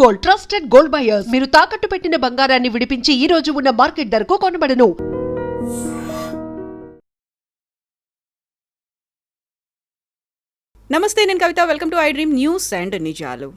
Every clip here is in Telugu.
Gold, trusted gold buyers. మీరు తాకట్టు పెట్టిన బంగారాన్ని విడిపించి ఈ రోజు ఉన్న మార్కెట్ ధరకు కొనబడను. నమస్తే, నేను Kavitha. Welcome to I dream news and నిజాలు.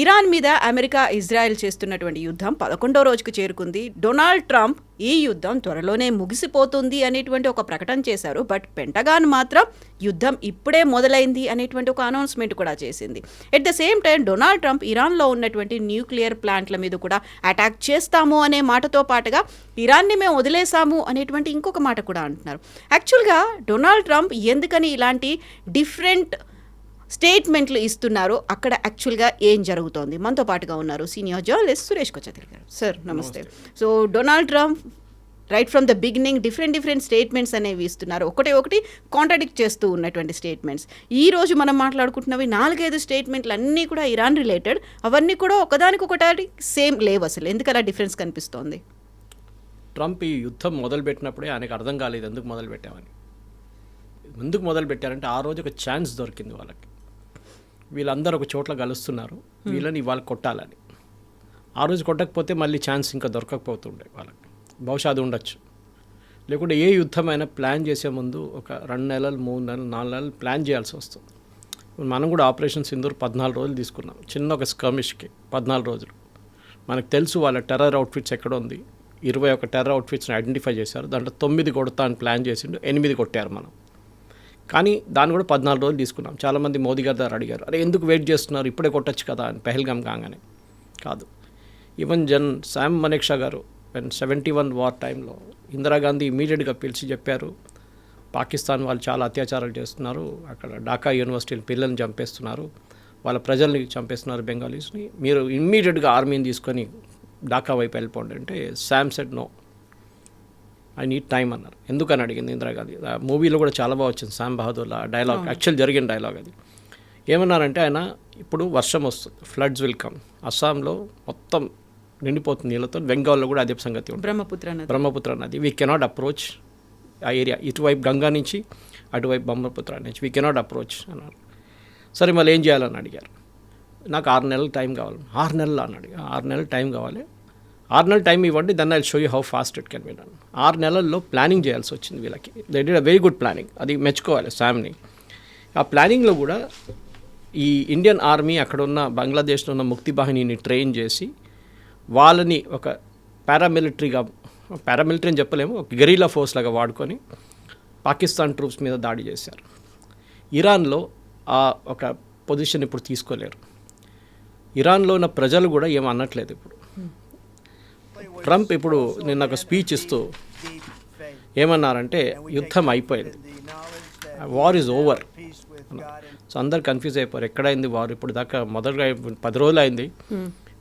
ఇరాన్ మీద అమెరికా, ఇజ్రాయెల్ చేస్తున్నటువంటి యుద్ధం 11వ రోజుకు చేరుకుంది. డొనాల్డ్ ట్రంప్ ఈ యుద్ధం త్వరలోనే ముగిసిపోతుంది అనేటువంటి ఒక ప్రకటన చేశారు. బట్ పెంటగాన్ మాత్రం యుద్ధం ఇప్పుడే మొదలైంది అనేటువంటి ఒక అనౌన్స్మెంట్ కూడా చేసింది. At the same time Donald Trump ఇరాన్లో ఉన్నటువంటి న్యూక్లియర్ ప్లాంట్ల మీద కూడా అటాక్ చేస్తాము అనే మాటతో పాటుగా ఇరాన్ని మేము వదిలేసాము అనేటువంటి ఇంకొక మాట కూడా అంటున్నారు. యాక్చువల్గా డొనాల్డ్ ట్రంప్ ఎందుకని ఇలాంటి డిఫరెంట్ స్టేట్మెంట్లు ఇస్తున్నారు, అక్కడ యాక్చువల్గా ఏం జరుగుతోంది? మనతో పాటుగా ఉన్నారు సీనియర్ జర్నలిస్ట్ సురేష్ కొచ్చతిల్ గారు. సార్ నమస్తే. So Donald Trump right from the beginning different statements అనేవి ఇస్తున్నారు. ఒకటి కాంట్రాడిక్ట్ చేస్తూ ఉన్నటువంటి స్టేట్మెంట్స్. ఈ రోజు మనం మాట్లాడుకుంటున్నవి 4-5 స్టేట్మెంట్లు అన్నీ కూడా ఇరాన్ రిలేటెడ్. అవన్నీ కూడా ఒకదానికొకటి సేమ్ లేవు. అసలు ఎందుకు అలా డిఫరెన్స్ కనిపిస్తోంది? ట్రంప్ ఈ యుద్ధం మొదలుపెట్టినప్పుడే ఆయనకు అర్థం కాలేదు ఎందుకు మొదలుపెట్టామని. ఎందుకు మొదలుపెట్టారంటే ఆ రోజు ఒక ఛాన్స్ దొరికింది వాళ్ళకి. వీళ్ళందరూ ఒక చోట్ల కలుస్తున్నారు, వీళ్ళని ఇవాళ కొట్టాలని. ఆ రోజు కొట్టకపోతే మళ్ళీ ఛాన్స్ ఇంకా దొరకకపోతుండే వాళ్ళకి. బహుశా అది ఉండొచ్చు. లేకుంటే ఏ యుద్ధమైనా ప్లాన్ చేసే ముందు ఒక 2 నెలలు, 3 నెలలు, 4 నెలలు ప్లాన్ చేయాల్సి వస్తుంది. మనం కూడా ఆపరేషన్ సింధూర్ 14 రోజులు తీసుకున్నాం. చిన్న ఒక స్కర్మిష్కి 14 రోజులు. మనకు తెలుసు వాళ్ళ టెర్రర్ అవుట్ఫిట్స్ ఎక్కడ ఉంది. 21 టెర్రర్ అవుట్ఫిట్స్ని ఐడెంటిఫై చేశారు. దాంట్లో 9 కొడతా అని ప్లాన్ చేసిండు, 8 కొట్టారు మనం. కానీ దాన్ని కూడా 14 రోజులు తీసుకున్నాం. చాలామంది మోదీ గారి దగ్గర అడిగారు, అరే ఎందుకు వెయిట్ చేస్తున్నారు, ఇప్పుడే కొట్టచ్చు కదా అని. పెహల్గామ్ కాగానే కాదు. ఈవెన్ శామ్ మనెక్షా గారు 71 వార్ టైంలో ఇందిరాగాంధీ ఇమీడియట్గా పిలిచి చెప్పారు, పాకిస్తాన్ వాళ్ళు చాలా అత్యాచారాలు చేస్తున్నారు, అక్కడ ఢాకా యూనివర్సిటీని పిల్లల్ని చంపేస్తున్నారు, వాళ్ళ ప్రజల్ని చంపేస్తున్నారు బెంగాలీస్ని, మీరు ఇమ్మీడియట్గా ఆర్మీని తీసుకొని ఢాకా వైపు వెళ్ళిపోండి అంటే Sam said no, I need time అన్నారు. ఎందుకని అడిగింది ఇందిరాగాంధీ. ఆ మూవీలో కూడా చాలా బాగా వచ్చింది శామ్ బహదూర్లో డైలాగ్, యాక్చువల్ జరిగిన డైలాగ్ అది. ఏమన్నారంటే ఆయన, ఇప్పుడు వర్షం వస్తుంది, ఫ్లడ్స్ విల్ కమ్, అస్సాంలో మొత్తం నిండిపోతుంది నీళ్ళతో, బెంగాల్లో కూడా అదే సంగతి ఉంది, బ్రహ్మపుత్ర నది, వీ కెనాట్ అప్రోచ్ ఆ ఏరియా, ఇటువైపు గంగా నుంచి అటువైపు బ్రహ్మపుత్ర నుంచి వీ కెనాట్ అప్రోచ్ అన్నారు. సరే మళ్ళీ ఏం చేయాలని అడిగారు. నాకు 6 నెలలు టైం కావాలి. 6 నెలలు అని అడిగా. 6 నెలలు టైం కావాలి, 6 నెలలు టైం ఇవ్వండి, then I show you how fast it can be done. 6 నెలల్లో ప్లానింగ్ చేయాల్సి వచ్చింది వీళ్ళకి. They did a very good planning, అది మెచ్చుకోవాలి శామ్ని. ఆ ప్లానింగ్లో కూడా ఈ ఇండియన్ ఆర్మీ అక్కడ ఉన్న బంగ్లాదేశ్లో ఉన్న ముక్తి బాహినీని ట్రైన్ చేసి వాళ్ళని ఒక పారామిలిటరీ అని చెప్పలేము, ఒక గెరిలా ఫోర్స్ లాగా వాడుకొని పాకిస్తాన్ ట్రూప్స్ మీద దాడి చేశారు. ఇరాన్లో ఆ ఒక పొజిషన్ ఇప్పుడు తీసుకోలేరు. ఇరాన్లో ఉన్న ప్రజలు కూడా ఏం అనట్లేదు ఇప్పుడు. ట్రంప్ ఇప్పుడు నిన్న ఒక స్పీచ్ ఇస్తూ ఏమన్నారంటే యుద్ధం అయిపోయింది, వార్ ఈజ్ ఓవర్. సో అందరు కన్ఫ్యూజ్ అయిపోయారు, ఎక్కడైంది వార్, ఇప్పుడు దాకా మొదలుగా 10 రోజులు అయింది,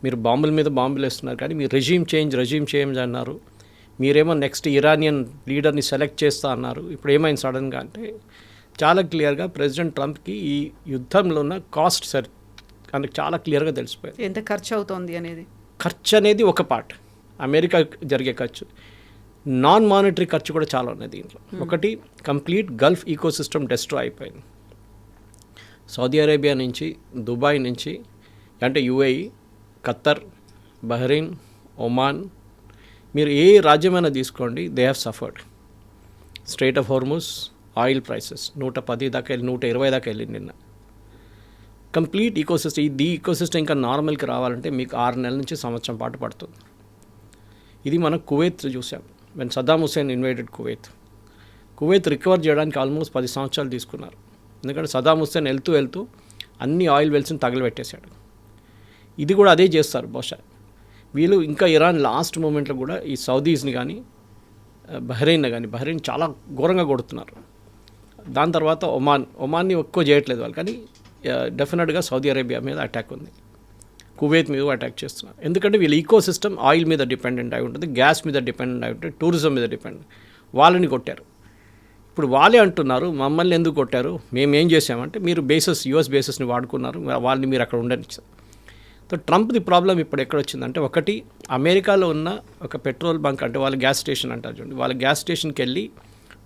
మీరు బాంబుల మీద బాంబులు వేస్తున్నారు, కానీ మీరు రెజీమ్ చేంజ్ అన్నారు, మీరేమో నెక్స్ట్ ఇరానియన్ లీడర్ని సెలెక్ట్ చేస్తా అన్నారు, ఇప్పుడు ఏమైంది సడన్గా అంటే చాలా క్లియర్గా ప్రెసిడెంట్ ట్రంప్కి ఈ యుద్ధంలో ఉన్న కాస్ట్ అందుకు చాలా క్లియర్గా తెలిసిపోయింది. ఎంత ఖర్చు అవుతోంది అనేది. ఖర్చు అనేది ఒక పార్ట్, అమెరికా జరిగే ఖర్చు, నాన్ మానిటరీ ఖర్చు కూడా చాలా ఉన్నాయి దీంట్లో. ఒకటి, కంప్లీట్ గల్ఫ్ ఈకోసిస్టమ్ డిస్ట్రాయ్ అయిపోయింది. సౌదీ అరేబియా నుంచి, దుబాయ్ నుంచి, అంటే యుఏఈ, ఖత్తర్, బహ్రెయిన్, ఒమాన్, మీరు ఏ రాజ్యమైనా తీసుకోండి, they have suffered. Straight of Hormuz, oil prices 110 దాకా వెళ్ళి 120 దాకా వెళ్ళింది నిన్న. కంప్లీట్ ఈకోసిస్టమ్, ఈ ఈకోసిస్టమ్ ఇంకా నార్మల్కి రావాలంటే మీకు 6 నెలల నుంచి సంవత్సరం పాటు పడుతుంది. ఇది మనం కువైత్ చూసాం, when Saddam Hussein invaded Kuwait recover చేయడానికి ఆల్మోస్ట్ 10 సంవత్సరాలు తీసుకున్నారు. ఎందుకంటే సద్దాం హుస్సేన్ వెళ్తూ అన్ని ఆయిల్ వెల్స్ని తగలబెట్టేశాడు. ఇది కూడా అదే చేస్తారు బహుశా వీళ్ళు. ఇంకా ఇరాన్ లాస్ట్ మూమెంట్లో కూడా ఈ సౌదీస్ని కానీ బహ్రెయిన్ చాలా ఘోరంగా కొడుతున్నారు. దాని తర్వాత ఒమాన్ని ఎక్కువ చేయట్లేదు వాళ్ళు, కానీ డెఫినెట్గా సౌదీ అరేబియా మీద అటాక్ ఉంది, కువైత్ మీద అటాక్ చేస్తున్నారు. ఎందుకంటే వీళ్ళ ఈకో సిస్టమ్ ఆయిల్ మీద డిపెండెంట్ అయి ఉంటుంది, గ్యాస్ మీద డిపెండెంట్ అయి ఉంటుంది, టూరిజం మీద డిపెండెంట్. వాళ్ళని కొట్టారు. ఇప్పుడు వాళ్ళే అంటున్నారు, మమ్మల్ని ఎందుకు కొట్టారు, మేము ఏం చేసామంటే మీరు యుఎస్ బేసెస్ని వాడుకున్నారు, వాళ్ళని మీరు అక్కడ ఉండనిచ్చారు. సో ట్రంప్ది ప్రాబ్లం ఇప్పుడు ఎక్కడ వచ్చిందంటే, ఒకటి అమెరికాలో ఉన్న ఒక పెట్రోల్ బంక్, అంటే వాళ్ళ గ్యాస్ స్టేషన్ అంటారు చూడండి, వాళ్ళ గ్యాస్ స్టేషన్కి వెళ్ళి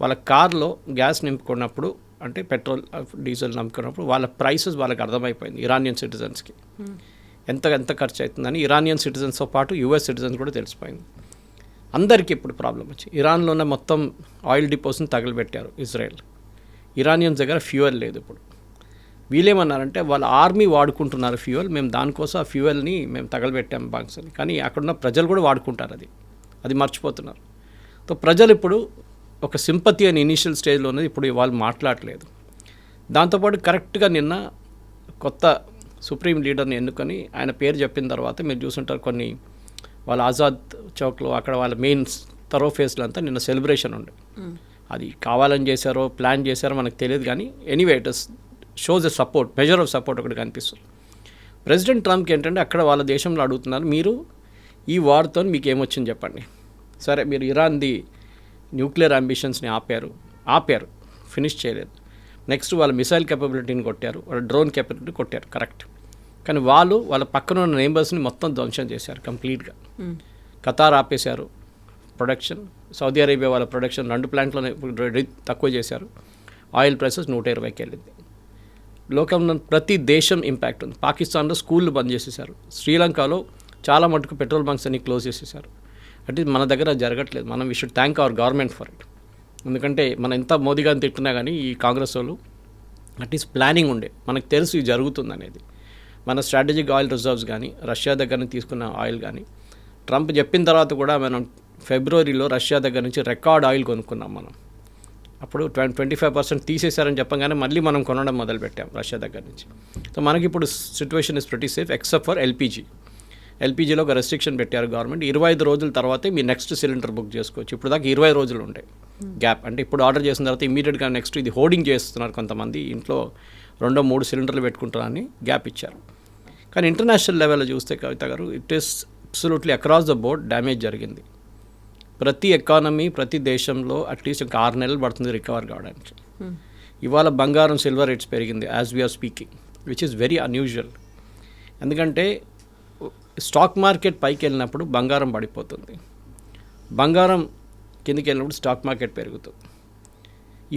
వాళ్ళ కార్లో గ్యాస్ నింపుకున్నప్పుడు అంటే పెట్రోల్ డీజిల్ నమ్ముకున్నప్పుడు వాళ్ళ ప్రైసెస్ వాళ్ళకి అర్థమైపోయింది ఇరానియన్ సిటిజన్స్కి ఎంత ఖర్చు అవుతుందని. ఇరానియన్ సిటిజన్స్తో పాటు యూఎస్ సిటిజన్స్ కూడా తెలిసిపోయింది. అందరికీ ఇప్పుడు ప్రాబ్లం వచ్చి ఇరాన్లో ఉన్న మొత్తం ఆయిల్ డిపోస్ని తగలబెట్టారు ఇజ్రాయెల్. ఇరానియన్స్ దగ్గర ఫ్యూయల్ లేదు ఇప్పుడు. వీళ్ళేమన్నారంటే వాళ్ళ ఆర్మీ వాడుకుంటున్నారు ఫ్యూయల్, మేము దానికోసం ఆ ఫ్యూయల్ని మేము తగలబెట్టాము బాంక్స్ అని. కానీ అక్కడున్న ప్రజలు కూడా వాడుకుంటారు, అది మర్చిపోతున్నారు. సో ప్రజలు ఇప్పుడు ఒక సింపతి అని ఇనీషియల్ స్టేజ్లో ఉన్నది, ఇప్పుడు వాళ్ళు మాట్లాడలేదు. దాంతోపాటు కరెక్ట్గా నిన్న కొత్త సుప్రీం లీడర్ని ఎన్నుకొని ఆయన పేరు చెప్పిన తర్వాత మీరు చూసుంటారు కొన్ని వాళ్ళ ఆజాద్ చౌక్లో అక్కడ వాళ్ళ మెయిన్ థరోఫేస్లో అంతా నిన్న సెలబ్రేషన్ ఉండే. అది కావాలని చేశారో ప్లాన్ చేశారో మనకు తెలియదు, కానీ anyway it shows a support, measure of support ఒకటి కనిపిస్తుంది. ప్రెసిడెంట్ ట్రంప్కి ఏంటంటే అక్కడ వాళ్ళ దేశంలో అడుగుతున్నారు, మీరు ఈ వార్తో మీకు ఏమొచ్చింది చెప్పండి. సరే మీరు ఇరాన్ది న్యూక్లియర్ అంబిషన్స్ని ఆపారు, ఫినిష్ చేయలేదు. నెక్స్ట్ వాళ్ళ మిసైల్ కెపబిలిటీని కొట్టారు, వాళ్ళ డ్రోన్ కెపబిలిటీ కొట్టారు, కరెక్ట్. కానీ వాళ్ళ పక్కన ఉన్న నేబర్స్ని మొత్తం ధ్వంసం చేశారు కంప్లీట్గా. ఖతార్ ఆపేశారు ప్రొడక్షన్, సౌదీ అరేబియా వాళ్ళ ప్రొడక్షన్ 2 ప్లాంట్లోనే తక్కువ చేశారు. ఆయిల్ ప్రైసెస్ 120కి వెళ్ళింది. లోకంలో ప్రతి దేశం ఇంపాక్ట్ ఉంది. పాకిస్తాన్లో స్కూళ్ళు బంద్ చేసేసారు. శ్రీలంకలో చాలా మటుకు పెట్రోల్ బంక్స్ అన్ని క్లోజ్ చేసేసారు. అంటే మన దగ్గర జరగట్లేదు. మనం we should thank our government for it. ఎందుకంటే మనం ఎంత మోదీ గారిని తిట్టున్నా కానీ ఈ కాంగ్రెస్ వాళ్ళు అట్లీస్ట్ ప్లానింగ్ ఉండే, మనకు తెలుసు ఇది జరుగుతుంది అనేది. మన స్ట్రాటజిక్ ఆయిల్ రిజర్వ్స్ కానీ రష్యా దగ్గర నుంచి తీసుకున్న ఆయిల్ కానీ ట్రంప్ చెప్పిన తర్వాత కూడా మనం ఫిబ్రవరిలో రష్యా దగ్గర నుంచి రికార్డ్ ఆయిల్ కొనుక్కున్నాం మనం. అప్పుడు 25% తీసేశారని చెప్పగానే మళ్ళీ మనం కొనడం మొదలుపెట్టాం రష్యా దగ్గర నుంచి. సో మనకి ఇప్పుడు situation is pretty safe except for ఎల్పీజీలో ఒక రెస్ట్రిక్షన్ పెట్టారు గవర్నమెంట్. 25 రోజుల తర్వాతే మీ నెక్స్ట్ సిలిండర్ బుక్ చేసుకోవచ్చు. ఇప్పుడు దాకా 20 రోజులు ఉంటాయి గ్యాప్. అంటే ఇప్పుడు ఆర్డర్ చేసిన తర్వాత ఇమీడియట్గా నెక్స్ట్ ఇది హోర్డింగ్ చేస్తున్నారు కొంతమంది, ఇంట్లో 2-3 సిలిండర్లు పెట్టుకుంటారని గ్యాప్ ఇచ్చారు. కానీ ఇంటర్నేషనల్ లెవెల్లో చూస్తే కవిత గారు it is absolutely across the board damage జరిగింది. ప్రతి ఎకానమీ ప్రతి దేశంలో అట్లీస్ట్ ఇంకా 6 నెలలు పడుతుంది రికవర్ కావడానికి. ఇవాళ బంగారం సిల్వర్ రేట్స్ పెరిగింది as we are speaking, which is very unusual. ఎందుకంటే స్టాక్ మార్కెట్ పైకి వెళ్ళినప్పుడు బంగారం పడిపోతుంది, బంగారం కిందికి వెళ్ళినప్పుడు స్టాక్ మార్కెట్ పెరుగుతుంది.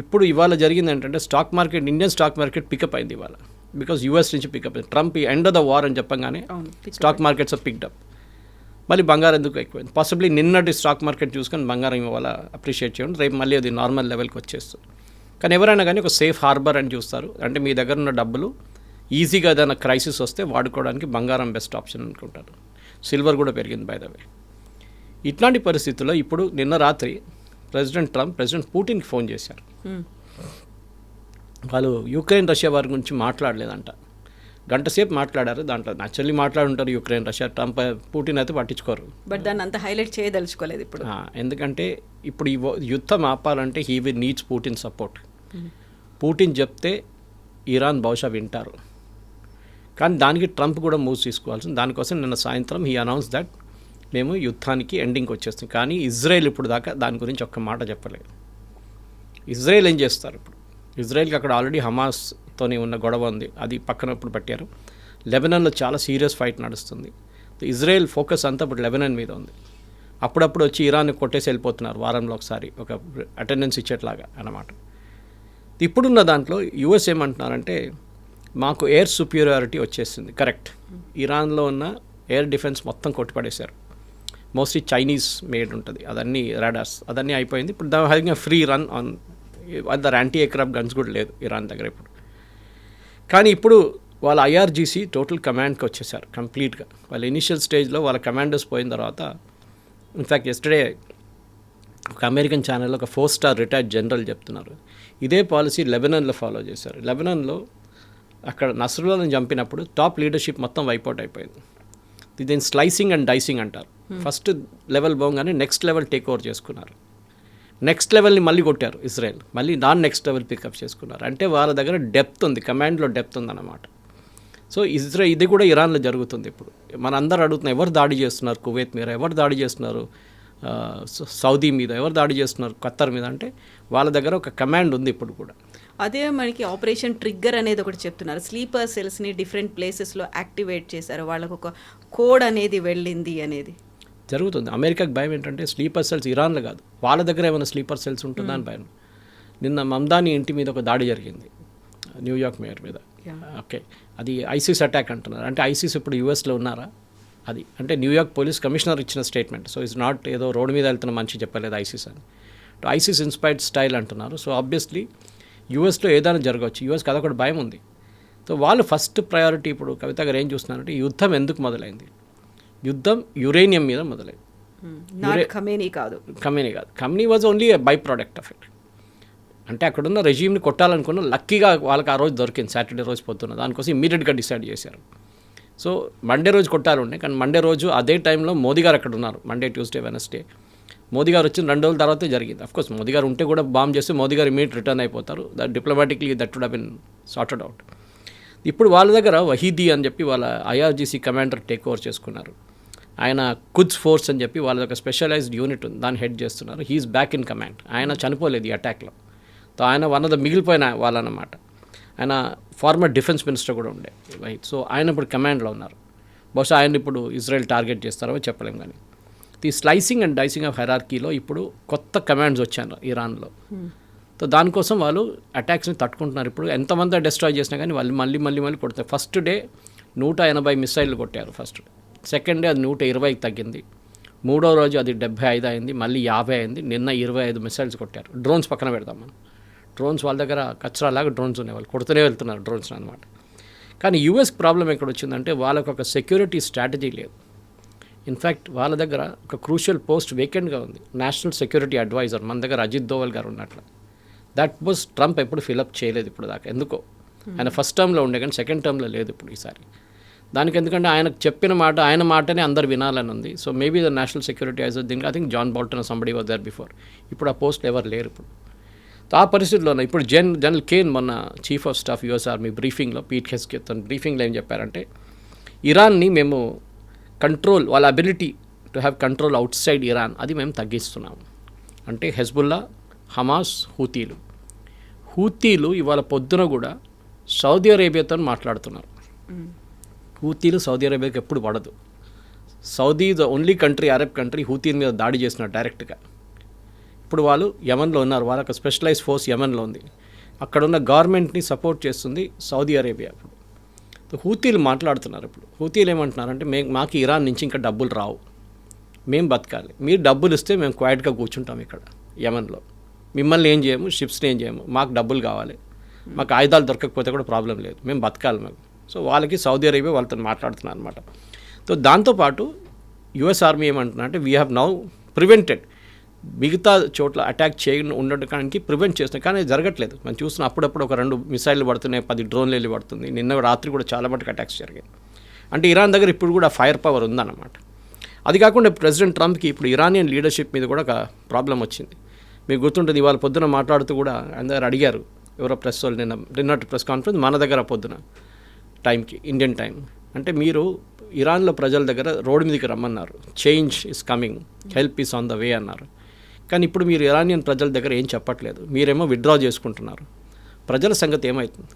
ఇప్పుడు ఇవాళ జరిగింది ఏంటంటే stock market, Indian stock market pick up అయింది ఇవాళ, బికాజ్ యూఎస్ నుంచి పికప్ అయింది. Trump end of the war అని చెప్పగానే స్టాక్ మార్కెట్స్ పిక్డప్. మళ్ళీ బంగారం ఎందుకు ఎక్కువైంది? పాసిబ్లీ నిన్నటి స్టాక్ మార్కెట్ చూసుకొని బంగారం ఇవాళ అప్రిషియేట్ చేయండి, రేపు మళ్ళీ అది నార్మల్ లెవెల్కి వచ్చేస్తుంది. కానీ ఎవరైనా కానీ ఒక సేఫ్ హార్బర్ అని చూస్తారు. అంటే మీ దగ్గర ఉన్న డబ్బులు ఈజీగా ఏదైనా క్రైసిస్ వస్తే వాడుకోవడానికి బంగారం బెస్ట్ ఆప్షన్ అనుకుంటారు. సిల్వర్ కూడా పెరిగింది బై ద వే. ఇట్లాంటి పరిస్థితుల్లో ఇప్పుడు నిన్న రాత్రి ప్రెసిడెంట్ ట్రంప్ ప్రెసిడెంట్ పుటిన్కి ఫోన్ చేశారు. వాళ్ళు యుక్రెయిన్ రష్యా వారి గురించి మాట్లాడలేదంట, గంట సేపు మాట్లాడారు. దాంట్లో నచ్చల్లి మాట్లాడుంటారు యుక్రెయిన్ రష్యా, ట్రంప్ పుటిన్ అయితే పట్టించుకోరు. బట్ దాన్ని అంత హైలైట్ చేయదలుచుకోలేదు ఇప్పుడు. ఎందుకంటే ఇప్పుడు ఈ యుద్ధం ఆపాలంటే he will needs Putin support. Putin చెప్తే ఇరాన్ బహుశా వింటారు, కానీ దానికి ట్రంప్ కూడా మూవ్స్ తీసుకోవాల్సింది. దానికోసం నిన్న సాయంత్రం హీ అనౌన్స్ దట్ మేము యుద్ధానికి ఎండింగ్కి వచ్చేస్తాం. కానీ ఇజ్రాయెల్ ఇప్పుడు దాకా దాని గురించి ఒక్క మాట చెప్పలేదు. ఇజ్రాయెల్ ఏం చేస్తారు ఇప్పుడు? ఇజ్రాయెల్కి అక్కడ ఆల్రెడీ హమాస్తోనే ఉన్న గొడవ ఉంది, అది పక్కన ఇప్పుడు పెట్టారు. లెబనాన్లో చాలా సీరియస్ ఫైట్ నడుస్తుంది. ఇజ్రాయెల్ ఫోకస్ అంతా ఇప్పుడు లెబనాన్ మీద ఉంది. అప్పుడప్పుడు వచ్చి ఇరాన్ని కొట్టేసి వెళ్ళిపోతున్నారు, వారంలో ఒకసారి ఒక అటెండెన్స్ ఇచ్చేట్లాగా అన్నమాట. ఇప్పుడున్న దాంట్లో యూఎస్ ఏమంటున్నారంటే మాకు ఎయిర్ సుపీరియారిటీ వచ్చేసింది. కరెక్ట్, ఇరాన్లో ఉన్న ఎయిర్ డిఫెన్స్ మొత్తం కొట్టిపడేశారు. మోస్ట్లీ చైనీస్ మేడ్ ఉంటుంది, అదన్నీ రాడార్స్ అదన్నీ అయిపోయింది. ఇప్పుడు they having a free run on other anti aircraft guns కూడా లేదు ఇరాన్ దగ్గర ఇప్పుడు. కానీ ఇప్పుడు వాళ్ళ ఐఆర్జీసీ టోటల్ కమాండ్కి వచ్చేసారు కంప్లీట్గా. వాళ్ళ ఇనిషియల్ స్టేజ్లో వాళ్ళ కమాండర్స్ పోయిన తర్వాత, ఇన్ఫ్యాక్ట్ ఎస్టర్డే ఒక అమెరికన్ ఛానల్లో ఒక 4-స్టార్ రిటైర్డ్ జనరల్ చెప్తున్నారు ఇదే పాలసీ లెబనాన్లో ఫాలో చేశారు. లెబనాన్లో అక్కడ నస్రుల్లాని చంపినప్పుడు టాప్ లీడర్షిప్ మొత్తం వైపౌట్ అయిపోయింది. దీన్ని స్లైసింగ్ అండ్ డైసింగ్ అంటారు. ఫస్ట్ లెవెల్ పోగానే నెక్స్ట్ లెవెల్ టేక్ ఓవర్ చేసుకున్నారు. నెక్స్ట్ లెవెల్ని మళ్ళీ కొట్టారు ఇజ్రాయెల్, మళ్ళీ దాన్ని నెక్స్ట్ లెవెల్ పికప్ చేసుకున్నారు. అంటే వాళ్ళ దగ్గర డెప్త్ ఉంది, కమాండ్లో డెప్త్ ఉందన్నమాట. సో ఇది కూడా ఇరాన్లో జరుగుతుంది ఇప్పుడు. మన అందరూ అడుగుతున్నారు ఎవరు దాడి చేస్తున్నారు కువైత్ మీద, ఎవరు దాడి చేస్తున్నారు సౌదీ మీద, ఎవరు దాడి చేస్తున్నారు ఖత్తర్ మీద, అంటే వాళ్ళ దగ్గర ఒక కమాండ్ ఉంది ఇప్పుడు కూడా. అదే మనకి ఆపరేషన్ ట్రిగ్గర్ అనేది ఒకటి చెప్తున్నారు. స్లీపర్ సెల్స్ని డిఫరెంట్ ప్లేసెస్లో యాక్టివేట్ చేశారు, వాళ్ళకు ఒక కోడ్ అనేది వెళ్ళింది అనేది జరుగుతుంది. అమెరికాకి భయం ఏంటంటే స్లీపర్ సెల్స్ ఇరాన్లో కాదు, వాళ్ళ దగ్గర ఏమైనా స్లీపర్ సెల్స్ ఉంటుందా అని భయం. నిన్న మమ్దాని ఇంటి మీద ఒక దాడి జరిగింది, న్యూయార్క్ మేయర్ మీద. ఓకే, అది ఐసిస్ అటాక్ అంటున్నారు. అంటే ఐసిస్ ఇప్పుడు యూఎస్లో ఉన్నారా? అది అంటే న్యూయార్క్ పోలీస్ కమిషనర్ ఇచ్చిన స్టేట్మెంట్. సో ఇట్స్ నాట్ ఏదో రోడ్డు మీద వెళ్తున్న మనిషి చెప్పలేదు ఐసిస్ అని. ఐసిస్ ఇన్స్పైర్డ్ స్టైల్ అంటున్నారు. సో ఆబ్వియస్లీ యూఎస్లో ఏదైనా జరగవచ్చు. యూఎస్కి అదొకటి భయం ఉంది. సో వాళ్ళు ఫస్ట్ ప్రయారిటీ ఇప్పుడు కవిత గారు ఏం చూస్తున్నారంటే యుద్ధం ఎందుకు మొదలైంది? యుద్ధం యురేనియం మీద మొదలైంది. ఖమేనీ కాదు, Khamenei was only a by product of it. అంటే అక్కడున్న రెజీమ్ని కొట్టాలనుకున్న లక్కీగా వాళ్ళకి ఆ రోజు దొరికింది, సాటర్డే రోజు పొద్దున్న. దానికోసం ఇమ్మీడియట్గా డిసైడ్ చేశారు. సో మండే రోజు కొట్టాలండే, కానీ మండే రోజు అదే టైంలో మోదీ గారు అక్కడ ఉన్నారు. మండే, ట్యూస్డే, వెనస్డే మోదీ గారు వచ్చిన 2 రోజుల తర్వాతే జరిగింది. అఫ్కోర్స్ మోదీ గారు ఉంటే కూడా బాంబ్ చేస్తే మోదీ గారు ఇమీడియట్ రిటర్న్ అయిపోతారు. That diplomatically that would have been sorted out. ఇప్పుడు వాళ్ళ దగ్గర వహీదీ అని చెప్పి వాళ్ళ ఐఆర్జీసీ కమాండర్ టేక్ ఓవర్ చేసుకున్నారు. ఆయన కుద్స్ ఫోర్స్ అని చెప్పి వాళ్ళ దగ్గర స్పెషలైజ్డ్ యూనిట్ ఉంది, దాన్ని హెడ్ చేస్తున్నారు. He is back in command. ఆయన చనిపోలేదు ఈ అటాక్లో. సో ఆయన వన్ ఆఫ్ ద మిగిలిపోయిన వాళ్ళనమాట. ఆయన ఫార్మర్ డిఫెన్స్ మినిస్టర్ కూడా ఉండే. సో ఆయన ఇప్పుడు కమాండ్లో ఉన్నారు. బహుశా ఆయన ఇప్పుడు ఇజ్రాయెల్ టార్గెట్ చేస్తారో చెప్పలేం. కానీ ఈ స్లైసింగ్ అండ్ డైసింగ్ ఆఫ్ హైరార్కీలో ఇప్పుడు కొత్త కమాండ్స్ వచ్చారు ఇరాన్లో. సో దానికోసం వాళ్ళు అటాక్స్ని తట్టుకుంటున్నారు. ఇప్పుడు ఎంతమంది డిస్ట్రాయ్ చేసినా కానీ వాళ్ళు మళ్ళీ కొడతారు. ఫస్ట్ డే 180 మిసైళ్ళు కొట్టారు ఫస్ట్ డే. సెకండ్ డే అది 120కి తగ్గింది. 3వ రోజు అది 75 అయింది, మళ్ళీ 50 అయింది. నిన్న 25 మిసైల్స్ కొట్టారు. డ్రోన్స్ పక్కన పెడదాం మనం. డ్రోన్స్ వాళ్ళ దగ్గర కచ్చరాలాగా డ్రోన్స్ ఉన్నాయి, వాళ్ళు కొడుతూనే వెళ్తున్నారు డ్రోన్స్ అనమాట. కానీ యూఎస్కి ప్రాబ్లం ఎక్కడ వచ్చిందంటే వాళ్ళకు ఒక సెక్యూరిటీ స్ట్రాటజీ లేదు. ఇన్ఫ్యాక్ట్ వాళ్ళ దగ్గర ఒక క్రూషియల్ పోస్ట్ వేకెంట్గా ఉంది, నేషనల్ సెక్యూరిటీ అడ్వైజర్. మన దగ్గర అజిత్ దోవల్ గారు ఉన్నట్లు. దట్ వాజ్ ట్రంప్ ఎప్పుడు ఫిలప్ చేయలేదు ఇప్పుడు దాకా. ఎందుకో ఆయన ఫస్ట్ టర్మ్లో ఉండే కానీ సెకండ్ టర్మ్లో లేదు ఇప్పుడు ఈసారి. దానికి ఎందుకంటే ఆయనకు చెప్పిన మాట ఆయన మాటనే అందరు వినాలని ఉంది. So maybe the national security advisor దీనికి I think John Bolton somebody was there before. ఇప్పుడు ఆ పోస్ట్ ఎవరు లేరు ఇప్పుడు. ఆ పరిస్థితిలోనే ఇప్పుడు జనరల్ కేన్ మొన్న chief of staff US army బ్రీఫింగ్లో పీట్ హెస్కే తన బ్రీఫింగ్లో ఏం చెప్పారంటే ఇరాన్ని మేము కంట్రోల్, వాళ్ళ ability to have control outside Iran అది మేము తగ్గిస్తున్నాము. అంటే హెజ్బుల్లా, హమాస్, హూతీలు ఇవాళ పొద్దున కూడా సౌదీ అరేబియాతో మాట్లాడుతున్నారు. హూతీలు సౌదీ అరేబియాకి ఎప్పుడు పడదు. Saudi the only country, Arab country హూతీల మీద దాడి చేస్తున్నారు డైరెక్ట్గా. ఇప్పుడు వాళ్ళు యమన్లో ఉన్నారు, వాళ్ళకి స్పెషలైజ్ ఫోర్స్ యమన్లో ఉంది. అక్కడున్న గవర్నమెంట్ని సపోర్ట్ చేస్తుంది సౌదీ అరేబియా. ఇప్పుడు హూతీలు మాట్లాడుతున్నారు. ఇప్పుడు హూతీలు ఏమంటున్నారంటే మాకు ఇరాన్ నుంచి ఇంకా డబ్బులు రావు, మేము బతకాలి, మీరు డబ్బులు ఇస్తే మేము క్వైట్గా కూర్చుంటాం ఇక్కడ యమన్లో, మిమ్మల్ని ఏం చేయము, షిప్స్ని ఏం చేయము, మాకు డబ్బులు కావాలి, మాకు ఆయుధాలు దొరకకపోతే కూడా ప్రాబ్లం లేదు, మేము బతకాలి మేము. సో వాళ్ళకి సౌదీ అరేబియా వాళ్ళతో మాట్లాడుతున్నారు అనమాట. సో దాంతోపాటు యుఎస్ ఆర్మీ ఏమంటున్నా అంటే వీ హ్యావ్ నౌ ప్రివెంటెడ్, మిగతా చోట్ల అటాక్ ఉండడానికి ప్రివెంట్ చేస్తున్నాం. కానీ అది జరగట్లేదు. మనం చూస్తున్నాం అప్పుడప్పుడు ఒక 2 మిసైళ్ళు పడుతున్నాయి, 10 డ్రోన్లు వెళ్ళి పడుతుంది. నిన్న రాత్రి కూడా చాలా మటుకు అటాక్స్ జరిగాయి. అంటే ఇరాన్ దగ్గర ఇప్పుడు కూడా ఫైర్ పవర్ ఉందన్నమాట. అది కాకుండా ప్రెసిడెంట్ ట్రంప్కి ఇప్పుడు ఇరానియన్ లీడర్షిప్ మీద కూడా ఒక ప్రాబ్లం వచ్చింది. మీకు గుర్తుంటుంది, ఇవాళ పొద్దున మాట్లాడుతూ కూడా అందరు అడిగారు ఎవరో ప్రెస్ వాళ్ళు, నిన్నటి ప్రెస్ కాన్ఫరెన్స్ మన దగ్గర పొద్దున టైంకి ఇండియన్ టైం, అంటే మీరు ఇరాన్లో ప్రజల దగ్గర రోడ్డు మీదకి రమ్మన్నారు, change is coming, help is on the way అన్నారు. కానీ ఇప్పుడు మీరు ఇరానియన్ ప్రజల దగ్గర ఏం చెప్పట్లేదు, మీరేమో విత్డ్రా చేసుకుంటున్నారు. ప్రజల సంగతి ఏమవుతుంది?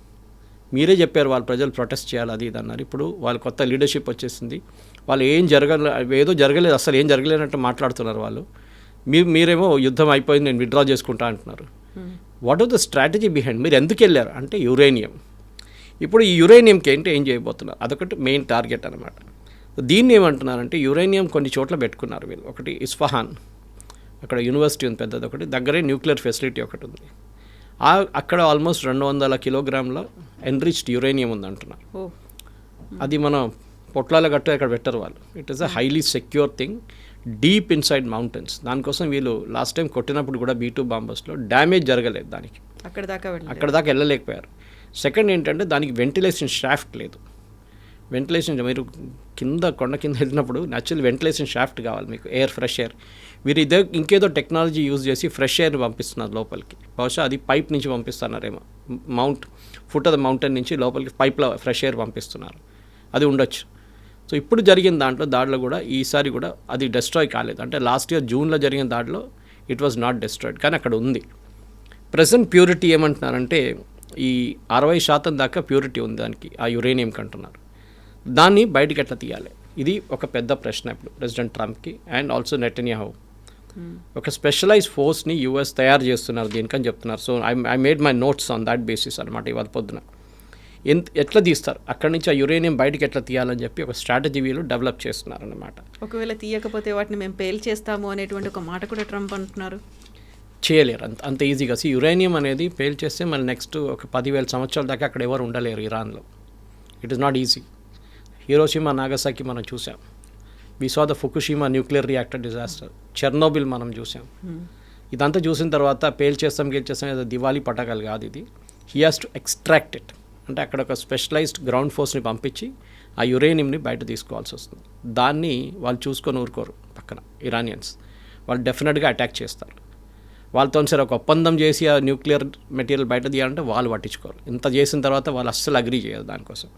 మీరే చెప్పారు వాళ్ళ ప్రజలు ప్రొటెస్ట్ చేయాలి అది ఇది అన్నారు. ఇప్పుడు వాళ్ళ కొత్త లీడర్షిప్ వచ్చేసింది, వాళ్ళు ఏదో జరగలేదు, అసలు ఏం జరగలేనట్టు మాట్లాడుతున్నారు వాళ్ళు. మీరేమో యుద్ధం అయిపోయింది నేను విత్డ్రా చేసుకుంటా అంటున్నారు. What are the strategy behind? మీరు ఎందుకు వెళ్ళారు అంటే యురేనియం. ఇప్పుడు ఈ యురేనియంకి ఏంటి ఏం చేయబోతున్నారు, అదొకటి మెయిన్ టార్గెట్ అనమాట. దీన్ని ఏమంటున్నారంటే యురేనియం కొన్ని చోట్ల పెట్టుకున్నారు వీళ్ళు. ఒకటి ఇస్ఫహాన్, అక్కడ యూనివర్సిటీ ఉంది పెద్దది ఒకటి, దగ్గరే న్యూక్లియర్ ఫెసిలిటీ ఒకటి ఉంది. అక్కడ ఆల్మోస్ట్ 200 కిలోగ్రాముల ఎన్రిచ్డ్ యురేనియం ఉంది అంటున్నారు. అది మన పొట్లాల గట్టు అక్కడ పెట్టరు వాళ్ళు. It is a highly secure thing deep inside mountains. దానికోసం వీళ్ళు లాస్ట్ టైం కొట్టినప్పుడు కూడా B-2 బాంబర్స్లో డ్యామేజ్ జరగలేదు, దానికి అక్కడ దాకా వెళ్ళలేకపోయారు. సెకండ్ ఏంటంటే దానికి వెంటిలేషన్ షాఫ్ట్ లేదు. వెంటిలేషన్ మీరు కొండ కింద వెళ్ళినప్పుడు న్యాచురల్ వెంటిలేషన్ షాఫ్ట్ కావాలి మీకు, ఫ్రెష్ ఎయిర్. వీరు ఇంకేదో టెక్నాలజీ యూజ్ చేసి ఫ్రెష్ ఎయిర్ పంపిస్తున్నారు లోపలికి. బహుశా అది పైప్ నుంచి పంపిస్తున్నారేమో, ఫుట్ ఆఫ్ ద మౌంటైన్ నుంచి లోపలికి పైప్లో ఫ్రెష్ ఎయిర్ పంపిస్తున్నారు, అది ఉండొచ్చు. సో ఇప్పుడు జరిగిన దాడిలో కూడా ఈసారి కూడా అది డిస్ట్రాయ్ కాలేదు. అంటే లాస్ట్ ఇయర్ జూన్లో జరిగిన దాడిలో ఇట్ వాజ్ నాట్ డిస్ట్రాయిడ్, కానీ అక్కడ ఉంది. ప్రెజెంట్ ప్యూరిటీ ఏమంటున్నారంటే ఈ 60% దాకా ప్యూరిటీ ఉంది దానికి, ఆ యురేనియంకి అంటున్నారు. దాన్ని బయటికి ఎట్లా తీయాలి, ఇది ఒక పెద్ద ప్రశ్న ఇప్పుడు ప్రెసిడెంట్ ట్రంప్కి అండ్ ఆల్సో నెటన్యాహు. ఒక స్పెషలైజ్ ఫోర్స్ని యూఎస్ తయారు చేస్తున్నారు దీనికని చెప్తున్నారు. So I made my notes on that basis అనమాట ఇవాళ పొద్దున. ఎట్లా తీస్తారు అక్కడి నుంచి ఆ యురేనియం బయటకు ఎట్లా తీయాలని చెప్పి ఒక స్ట్రాటజీ వీళ్ళు డెవలప్ చేస్తున్నారు అన్నమాట. ఒకవేళ తీయకపోతే వాటిని మేము పేల్చేస్తాము అనేటువంటి ఒక మాట కూడా ట్రంప్ అంటున్నారు. చేయలేరు అంత ఈజీగా. యురేనియం అనేది పేల్చేస్తే మళ్ళీ నెక్స్ట్ ఒక 10,000 సంవత్సరాల దాకా అక్కడ ఎవరు ఉండలేరు ఇరాన్లో. It is not easy. Hiroshima Nagasaki మనం చూసాం. We saw the Fukushima nuclear reactor disaster. Chernobyl మనం చూసాం. ఇదంతా చూసిన తర్వాత పేల్చేస్తాం ఏదో దివాళీ పటాకాలు కాదు ఇది. He has to extract it. అంటే అక్కడ ఒక స్పెషలైజ్డ్ గ్రౌండ్ ఫోర్స్ని పంపించి ఆ యురేనియంని బయట తీసుకోవాల్సి వస్తుంది. దాన్ని వాళ్ళు చూసుకొని ఊరుకోరు. పక్కన ఇరానియన్స్ వాళ్ళు డెఫినెట్గా అటాక్ చేస్తారు. వాళ్ళతో సరే ఒక ఒప్పందం చేసి ఆ న్యూక్లియర్ మెటీరియల్ బయట తీయాలంటే వాళ్ళు పట్టించుకోరు. ఇంత చేసిన తర్వాత వాళ్ళు అస్సలు అగ్రీ చేయరు దానికోసం.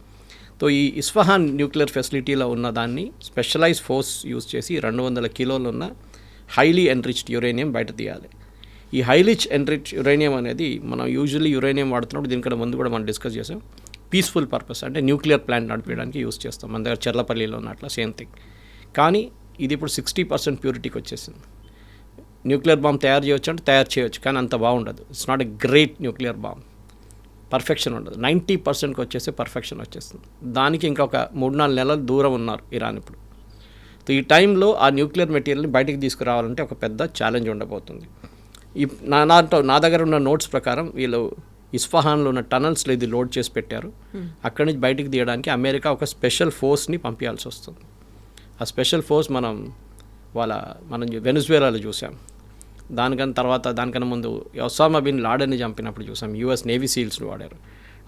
సో ఈ ఇస్ఫహాన్ న్యూక్లియర్ ఫెసిలిటీలో ఉన్న దాన్ని స్పెషలైజ్ ఫోర్స్ యూజ్ చేసి 200 కిలోలు ఉన్న హైలీ ఎన్రిచ్డ్ యురేనియం బయట తీయాలి. ఈ హైలీ ఎన్రిచ్ యురేనియం అనేది మనం యూజువల్లీ యురేనియం వాడుతున్నప్పుడు దీనికంటే ముందు కూడా మనం డిస్కస్ చేసాం. పీస్ఫుల్ పర్పస్ అంటే న్యూక్లియర్ ప్లాంట్ నడిపించడానికి యూజ్ చేస్తాం. మన దగ్గర చెర్లపల్లిలో ఉన్నట్ల సేమ్ థింగ్. కానీ ఇది ఇప్పుడు 60% ప్యూరిటీకి వచ్చేసింది. న్యూక్లియర్ బాంబ్ తయారు చేయొచ్చు అంటే తయారు చేయొచ్చు, కానీ అంత బాగుండదు. It's not a great nuclear bomb. Perfection ఉండదు. 90%కి వచ్చేస్తే పర్ఫెక్షన్ వచ్చేస్తుంది. దానికి ఇంకొక 3-4 నెలలు దూరం ఉన్నారు ఇరాన్ ఇప్పుడు. సో ఈ టైంలో ఆ న్యూక్లియర్ మెటీరియల్ని బయటికి తీసుకురావాలంటే ఒక పెద్ద ఛాలెంజ్ ఉండబోతుంది. నా దగ్గర ఉన్న నోట్స్ ప్రకారం వీళ్ళు ఇస్ఫహాన్లో ఉన్న టనల్స్లో ఇది లోడ్ చేసి పెట్టారు. అక్కడి నుంచి బయటికి తీయడానికి అమెరికా ఒక స్పెషల్ ఫోర్స్ని పంపించాల్సి వస్తుంది. ఆ స్పెషల్ ఫోర్స్ మనం వెనిజువేలాలో చూసాం. దానికన్నా ముందు ఒసామా బిన్ లాడెన్ని చంపినప్పుడు చూసాం. యూఎస్ నేవీ సీల్స్ని వాడారు.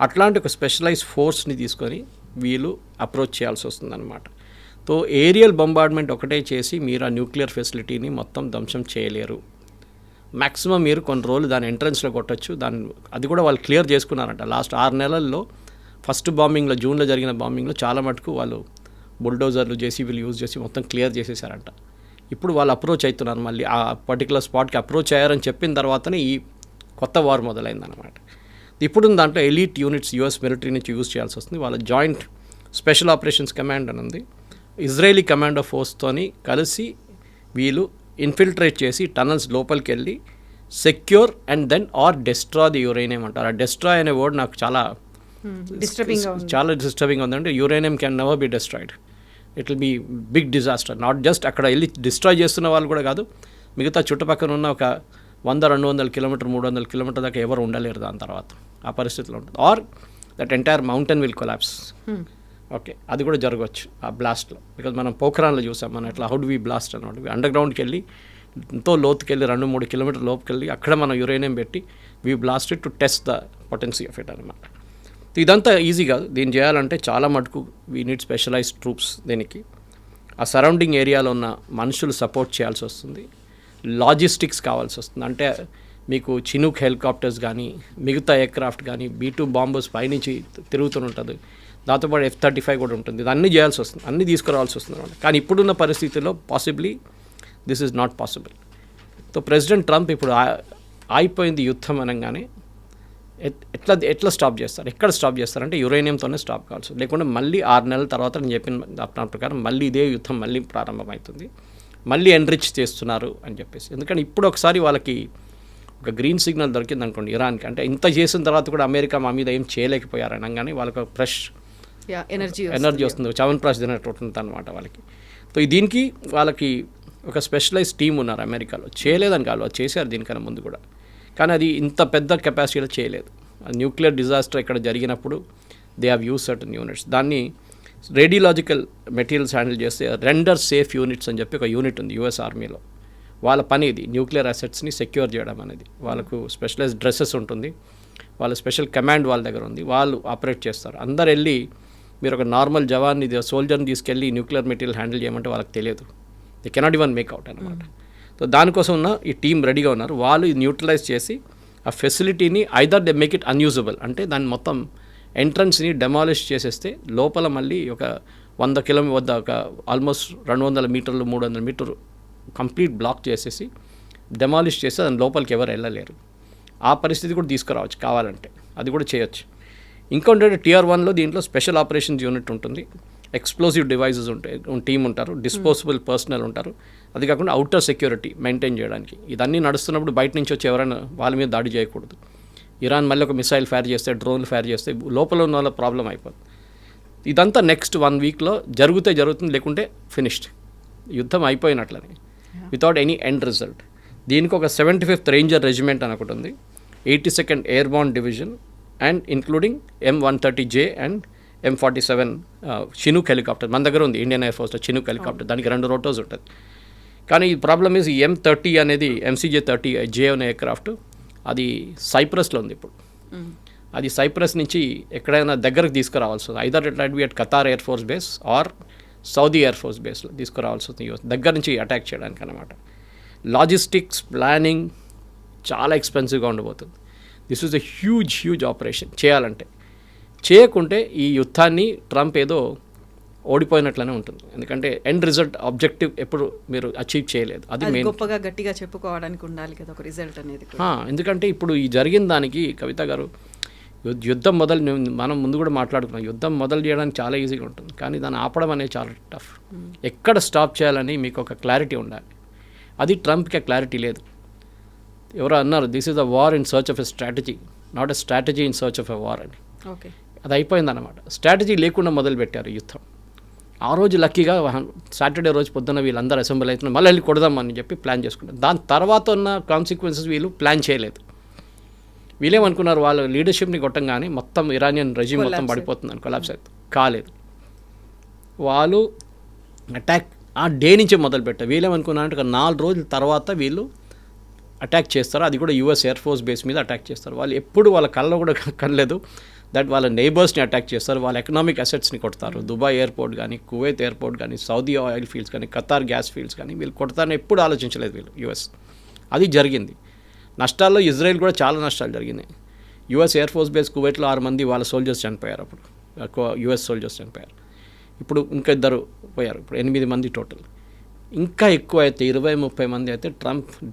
అట్లాంటి ఒక స్పెషలైజ్ ఫోర్స్ని తీసుకొని వీళ్ళు అప్రోచ్ చేయాల్సి వస్తుందన్నమాట. సో ఏరియల్ బొంబార్డ్మెంట్ ఒకటే చేసి మీరు ఆ న్యూక్లియర్ ఫెసిలిటీని మొత్తం ధ్వంసం చేయలేరు. మ్యాక్సిమం మీరు కొన్ని రోజులు దాని ఎంట్రన్స్లో కొట్టచ్చు. అది కూడా వాళ్ళు క్లియర్ చేసుకున్నారంట. లాస్ట్ 6 నెలల్లో ఫస్ట్ బాంబింగ్లో జూన్లో జరిగిన బాంబింగ్లో చాలా మటుకు వాళ్ళు బుల్డోజర్లు జేసీబీలు యూజ్ చేసి మొత్తం క్లియర్ చేసేసారంట. ఇప్పుడు వాళ్ళు అప్రోచ్ అవుతున్నారు. మళ్ళీ ఆ పర్టికులర్ స్పాట్కి అప్రోచ్ అయ్యారని చెప్పిన తర్వాతనే ఈ కొత్త వార్ మొదలైందన్నమాట. ఇప్పుడు దాంట్లో ఎలీట్ యూనిట్స్ యూఎస్ మిలిటరీ నుంచి యూజ్ చేయాల్సి వస్తుంది. వాళ్ళ జాయింట్ స్పెషల్ ఆపరేషన్స్ కమాండ్ అని ఉంది. ఇజ్రాయేలీ కమాండో ఫోర్స్తోని కలిసి వీళ్ళు ఇన్ఫిల్ట్రేట్ చేసి టనల్స్ లోపలికి వెళ్ళి secure and then or destroy the uranium అంటారు. ఆ డెస్ట్రాయ్ అనే వర్డ్ నాకు చాలా డిస్టర్బింగ్ ఉందంటే uranium can never be destroyed. It will be big disaster. Not just అక్కడ వెళ్ళి డిస్ట్రాయ్ చేస్తున్న వాళ్ళు కూడా కాదు, మిగతా చుట్టుపక్కల ఉన్న ఒక 100-200 కిలోమీటర్ 300 కిలోమీటర్ దాకా ఎవరు ఉండలేరు దాని తర్వాత. ఆ పరిస్థితిలో ఉంటుంది. Or that entire mountain will collapse. Okay, అది కూడా జరగవచ్చు ఆ బ్లాస్ట్లో. బికాజ్ మనం పోఖ్రాన్లో చూసాం. మనం ఎట్లా హౌ డు వి బ్లాస్ట్ అనమాట. అండర్ గ్రౌండ్కి వెళ్ళి ఎంతో లోతుకి వెళ్ళి 2-3 కిలోమీటర్ లోపుకి వెళ్ళి అక్కడ మనం యురేనియం పెట్టి we blasted to test the potency of it అనమాట. ఇదంతా ఈజీ కాదు. దీన్ని చేయాలంటే చాలా మటుకు వీ నీడ్ స్పెషలైజ్డ్ ట్రూప్స్. దీనికి ఆ సరౌండింగ్ ఏరియాలో ఉన్న మనుషులు సపోర్ట్ చేయాల్సి వస్తుంది. లాజిస్టిక్స్ కావాల్సి వస్తుంది. అంటే మీకు చినూక్ హెలికాప్టర్స్ కానీ మిగతా ఎయిర్క్రాఫ్ట్ కానీ B-2 బాంబర్స్ పైనుంచి తిరుగుతుంటుంది. దాంతోపాటు F-35 కూడా ఉంటుంది. ఇది అన్నీ చేయాల్సి వస్తుంది, అన్నీ తీసుకురావాల్సి వస్తుంది అనమాట. కానీ ఇప్పుడున్న పరిస్థితుల్లో possibly this is not possible. So president Trump ఇప్పుడు అయిపోయింది యుద్ధం అనగానే ఎట్లా స్టాప్ చేస్తారు, ఎక్కడ స్టాప్ చేస్తారంటే యురేనియంతోనే స్టాప్ కావాల్సి. లేకుంటే మళ్ళీ 6 నెలల తర్వాత నేను చెప్పిన దాని ప్రకారం మళ్ళీ ఇదే యుద్ధం మళ్ళీ ప్రారంభమవుతుంది. మళ్ళీ ఎన్రిచ్ చేస్తున్నారు అని చెప్పేసి. ఎందుకంటే ఇప్పుడు ఒకసారి వాళ్ళకి ఒక గ్రీన్ సిగ్నల్ దొరికింది అనుకోండి ఇరాన్కి, అంటే ఇంత చేసిన తర్వాత కూడా అమెరికా మా మీద ఏం చేయలేకపోయారు అనగానే వాళ్ళకి ఒక ఫ్రెష్ ఎనర్జీ వస్తుంది. చవన్ప్రాష్ తినట్టు ఉంటుంది అనమాట వాళ్ళకి. సో దీనికి వాళ్ళకి ఒక స్పెషలైజ్ టీం ఉన్నారు అమెరికాలో. చేయలేదని కాదు, అది చేశారు దీనికన్నా ముందు కూడా. కానీ అది ఇంత పెద్ద కెపాసిటీలో చేయలేదు. న్యూక్లియర్ డిజాస్టర్ ఇక్కడ జరిగినప్పుడు they have use certain units. దాన్ని రేడియలాజికల్ మెటీరియల్స్ హ్యాండిల్ చేస్తే రెండర్ సేఫ్ యూనిట్స్ అని చెప్పి ఒక యూనిట్ ఉంది యూఎస్ ఆర్మీలో. వాళ్ళ పని ఇది న్యూక్లియర్ అసెట్స్ని సెక్యూర్ చేయడం అనేది. వాళ్ళకు స్పెషలైజ్డ్ డ్రెస్సెస్ ఉంటుంది, వాళ్ళ స్పెషల్ కమాండ్ వాళ్ళ దగ్గర ఉంది, వాళ్ళు ఆపరేట్ చేస్తారు. అందరు వెళ్ళి మీరు ఒక నార్మల్ జవాన్ని సోల్జర్ని తీసుకెళ్ళి న్యూక్లియర్ మెటీరియల్ హ్యాండిల్ చేయమంటే వాళ్ళకి తెలియదు. They cannot even make out అనమాట. సో దానికోసం ఉన్న ఈ టీం రెడీగా ఉన్నారు. వాళ్ళు న్యూట్రలైజ్ చేసి ఆ ఫెసిలిటీని either they make it unusable, అంటే దాన్ని మొత్తం ఎంట్రన్స్ని డెమాలిష్ చేసేస్తే లోపల మళ్ళీ ఒక 100 కిలోమీటర్ వద్ద ఒక ఆల్మోస్ట్ 200 మీటర్లు 300 మీటర్లు కంప్లీట్ బ్లాక్ చేసేసి డెమాలిష్ చేస్తే దాని లోపలికి ఎవరు వెళ్ళలేరు. ఆ పరిస్థితి కూడా తీసుకురావచ్చు కావాలంటే, అది కూడా చేయొచ్చు. ఇంకొంటే Tier 1లో దీంట్లో స్పెషల్ ఆపరేషన్స్ యూనిట్ ఉంటుంది, ఎక్స్ప్లోజివ్ డివైజెస్ ఉంటాయి, టీం ఉంటారు, డిస్పోజబుల్ పర్సనల్ ఉంటారు. అది కాకుండా అవుటర్ సెక్యూరిటీ మెయింటైన్ చేయడానికి. ఇదన్నీ నడుస్తున్నప్పుడు బయట నుంచి వచ్చి ఎవరైనా వాళ్ళ మీద దాడి చేయకూడదు. ఇరాన్ మళ్ళీ ఒక మిసైల్ ఫైర్ చేస్తే, డ్రోన్లు ఫైర్ చేస్తే లోపల ఉన్న వాళ్ళ ప్రాబ్లం అయిపోతుంది. ఇదంతా నెక్స్ట్ 1 వీక్లో జరుగుతుంది, లేకుంటే ఫినిష్డ్, యుద్ధం అయిపోయినట్లని, వితౌట్ ఎనీ ఎండ్ రిజల్ట్. దీనికి ఒక 75th రేంజర్ రెజిమెంట్ అని ఒకటి ఉంది, 82nd airborne division and including M130J and M47 Chinook helicopter మన దగ్గర ఉంది. ఇండియన్ ఎయిర్ ఫోర్స్లో చినూక్ హెలికాప్టర్, దానికి 2 రోటర్స్ ఉంటుంది. కానీ ఈ ప్రాబ్లమ్ ఈజ్ ఈ M30 అనేది MCJ-30J అనే ఎయిర్క్రాఫ్ట్ అది సైప్రస్లో ఉంది ఇప్పుడు. అది సైప్రస్ నుంచి ఎక్కడైనా దగ్గరకు తీసుకురావాల్సి వస్తుంది. Either it be at Qatar air force base or Saudi air force బేస్లో తీసుకురావాల్సి వస్తుంది యూఎస్ దగ్గర నుంచి అటాక్ చేయడానికి అనమాట. లాజిస్టిక్స్ ప్లానింగ్ చాలా ఎక్స్పెన్సివ్గా ఉండబోతుంది. This is a huge operation చేయాలంటే. చేయకుంటే ఈ యుద్ధాన్ని ట్రంప్ ఏదో ఓడిపోయినట్లనే ఉంటుంది. ఎందుకంటే ఎండ్ రిజల్ట్ ఆబ్జెక్టివ్ ఎప్పుడు మీరు అచీవ్ చేయలేదు. అది మెయిన్. గొప్పగా గట్టిగా చెప్పుకోవడానికి ఉండాలి కదా ఒక రిజల్ట్ అనేది. ఎందుకంటే ఇప్పుడు ఈ జరిగిన దానికి కవిత గారు, యుద్ధం మనం ముందు కూడా మాట్లాడుకున్నాం, యుద్ధం మొదలు చేయడానికి చాలా ఈజీగా ఉంటుంది, కానీ దాన్ని ఆపడం అనేది చాలా టఫ్. ఎక్కడ స్టాప్ చేయాలని మీకు ఒక క్లారిటీ ఉండాలి. అది ట్రంప్కి క్లారిటీ లేదు. ఎవరో అన్నారు, this is a war in search of a strategy, not a strategy in search of a war అని. ఓకే, అది అయిపోయిందన్నమాట. స్ట్రాటజీ లేకుండా మొదలుపెట్టారు యుద్ధం. ఆ రోజు లక్కీగా సాటర్డే రోజు పొద్దున్న వీళ్ళందరూ అసెంబ్లీ అవుతున్నారు, మళ్ళీ వెళ్ళి కొడదామని చెప్పి ప్లాన్ చేసుకుంటారు. దాని తర్వాత ఉన్న కాన్సిక్వెన్సెస్ వీళ్ళు ప్లాన్ చేయలేదు. వీళ్ళేమనుకున్నారు, వాళ్ళ లీడర్షిప్ని కొట్టంగానే మొత్తం ఇరానియన్ రెజిమ్ మొత్తం పడిపోతుందని, కొలాప్స్ అవుతుంది. కాలేదు. వాళ్ళు అటాక్ ఆ డే నుంచే మొదలుపెట్టారు. వీళ్ళేమనుకున్నారంటే ఒక 4 రోజుల తర్వాత వీళ్ళు అటాక్ చేస్తారు. అది కూడా యుఎస్ ఎయిర్ ఫోర్స్ బేస్ మీద అటాక్ చేస్తారు. వాళ్ళు ఎప్పుడు వాళ్ళ కళ్ళలో కూడా కనలేదు దట్ వాళ్ళ నైబర్స్ని అటాక్ చేస్తారు, వాళ్ళ ఎకనామిక్ అసెట్స్ని కొడతారు. దుబాయ్ ఎయిర్పోర్ట్ కానీ, కువైత్ ఎయిర్పోర్ట్ కానీ, సౌదీ ఆయిల్ ఫీల్డ్స్ కానీ, ఖతార్ గ్యాస్ ఫీల్డ్స్ కానీ వీళ్ళు కొడతారని ఎప్పుడు ఆలోచించలేదు వీళ్ళు యుఎస్. అది జరిగింది. నష్టాల్లో ఇజ్రాయెల్ కూడా చాలా నష్టాలు జరిగినాయి. యుఎస్ ఎయిర్ ఫోర్స్ బేస్ కువైట్లో 6 మంది వాళ్ళ సోల్జర్స్ చనిపోయారు. అప్పుడు యుఎస్ సోల్జర్స్ చనిపోయారు. ఇప్పుడు ఇంకా 2 పోయారు. ఇప్పుడు 8 మంది టోటల్. ఇంకా ఎక్కువ అయితే 20-30 మంది అయితే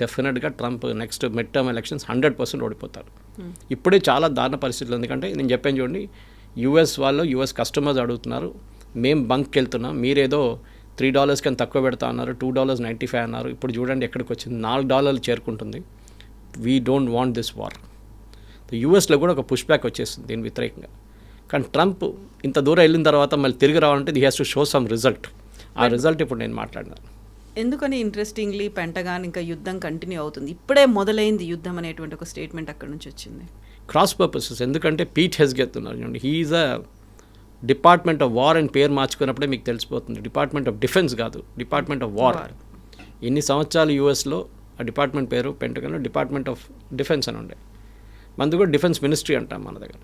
డెఫినెట్గా Trump next mid term elections 100% ఓడిపోతారు. ఇప్పుడే చాలా దారుణ పరిస్థితులు. ఎందుకంటే నేను చెప్పాను చూడండి, యుఎస్ కస్టమర్స్ అడుగుతున్నారు, మేము బంక్కి వెళ్తున్నాం, మీరేదో $3 కన్నా తక్కువ పెడతా అన్నారు, $2.95 అన్నారు. ఇప్పుడు చూడండి ఎక్కడికి వచ్చింది, $4 చేరుకుంటుంది. We don't want this war. యూఎస్లో కూడా ఒక పుష్ బ్యాక్ వచ్చేస్తుంది దీని వ్యతిరేకంగా. కానీ ట్రంప్ ఇంత దూరం వెళ్ళిన తర్వాత మళ్ళీ తిరిగి రావాలంటే he has to show some result. ఆ రిజల్ట్ ఇప్పుడు నేను మాట్లాడినాను. ఎందుకని ఇంట్రెస్టింగ్లీ పెంటగాన్ ఇంకా యుద్ధం కంటిన్యూ అవుతుంది, ఇప్పుడే మొదలైంది యుద్ధం అనేటువంటి ఒక స్టేట్మెంట్ అక్కడ నుంచి వచ్చింది. Cross purposes. ఎందుకంటే పీట్ హెస్గెత్ ఉన్నారు చూడండి, he is a department of war అని పేరు మార్చుకున్నప్పుడే మీకు తెలిసిపోతుంది. డిపార్ట్మెంట్ ఆఫ్ డిఫెన్స్ కాదు, డిపార్ట్మెంట్ ఆఫ్ వార్. ఎన్ని సంవత్సరాలు యూఎస్లో ఆ డిపార్ట్మెంట్ పేరు పెంటగాన్లో డిపార్ట్మెంట్ ఆఫ్ డిఫెన్స్ అని ఉండే. మనది కూడా డిఫెన్స్ మినిస్ట్రీ అంటాం మన దగ్గర,